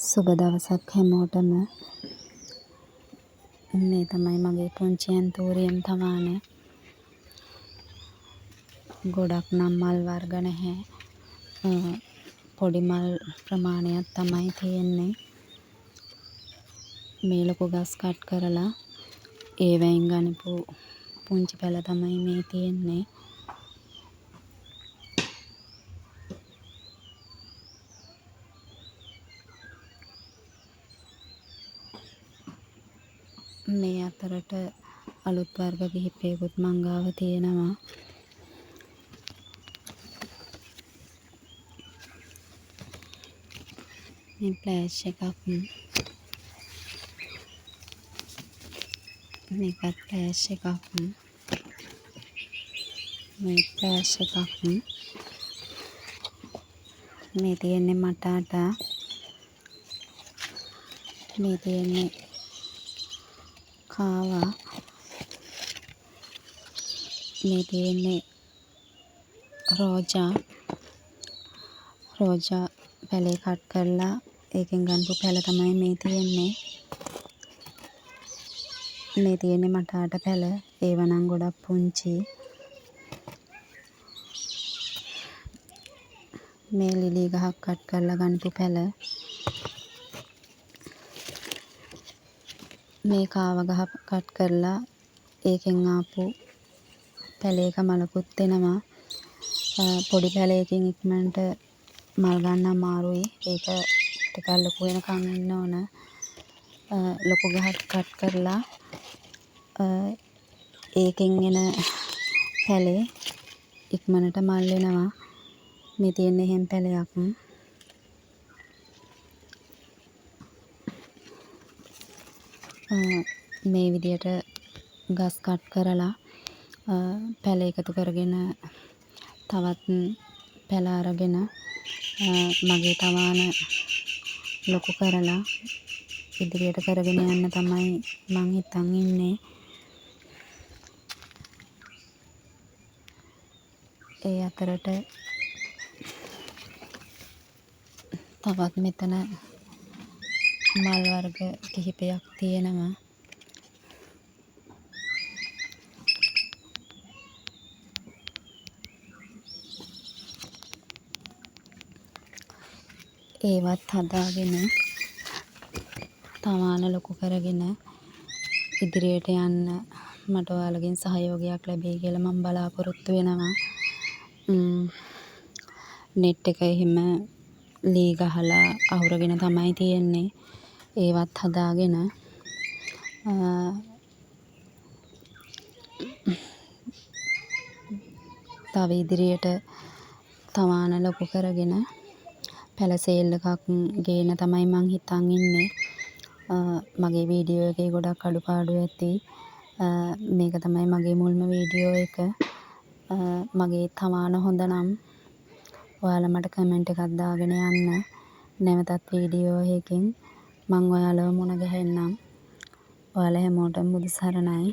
සුබ දවසක් හැමෝටම. මේ තමයි මගේ පුංචි ඇන්තූරියම් තවාන. ගොඩක් නම් මල් වර්ග නැහැ. පොඩි මල් ප්‍රමාණයක් තමයි තියෙන්නේ. මේ ලොකු ගස් කට් කරලා ඒවයින් ගනිපු පුංචි පැල තමයි මේ තියෙන්නේ. මේ අතරට අලුත් වර්ග කිහිපයකුත් මං ගාව තියෙනවා. මේ ෆ්ලෑෂ් එකක්, මේකත් ෆ්ලෑෂ් එකක්, මේ ෆ්ලෑෂ් එකක්, මේ තියෙන්නේ මටාටා, මේ තියෙන්නේ කාවා, මේ තියෙන්නේ රෝජා පැලේ කට් කරලා ඒකෙන් ගන්පු පැල තමයි මේ තියෙන්නේ. මේ තියෙන්නේ මටාට පැල, ඒව නම් ගොඩක් පුංචි. මේ ලිලි ගහක් කට් කරලා ගන්පු පැල. මේ කාව ගහ කට් කරලා ඒකෙන් ආපු පැලේක මලකුත් එනවා. පොඩි පැලයකින් ඉක්මනට මල් ගන්න අමාරුයි. ඒක ටිකක් ලොකු වෙනකන් ඉන්න ඕන. ලොකු ගහක් කට් කරලා ඒකෙන් එන පැලේ ඉක්මනට මල් වෙනවා. මේ තියෙන්නේ එහෙම් පැලයක්. මේ විදියට ගස් කට් කරලා පැල එකතු කරගෙන තවත් පැල අරගෙන මගේ තවාන ලොකු කරලා ඉදිරියට කරගෙන යන්න තමයි මං හිතන් ඉන්නේ. ඒ අතරට තවත් මෙතන මල් වර්ග කිහිපයක් තියෙනවා. ඒවත් හදාගෙන තවාන ලොකු කරගෙන ඉදිරියට යන්න මට ඔයාලගෙන් සහයෝගයක් ලැබෙයි කියලා මම බලාපොරොත්තු වෙනවා. නෙට් එක එහෙම ලී ගහලා අහුරගෙන තමයි තියෙන්නේ. ඒවත් හදාගෙන තව ඉදිරියට තවාන ලොකු කරගෙන පැල සේල් එකක් ගේන්න තමයි මං හිතන් ඉන්නේ. මගේ වීඩියෝ එකේ ගොඩක් අඩුපාඩු ඇති. මේක තමයි මගේ මුල්ම වීඩියෝ එක. මගේ තවාන හොඳ නම් ඔයාලා මට කමෙන්ට් එකක් දාගෙන යන්න. නැවතත් වීඩියෝ එකකින් මං ඔයාලව මුණ ගැහෙන්නම්. ඔයාලා හැමෝටම බුදු සරණයි.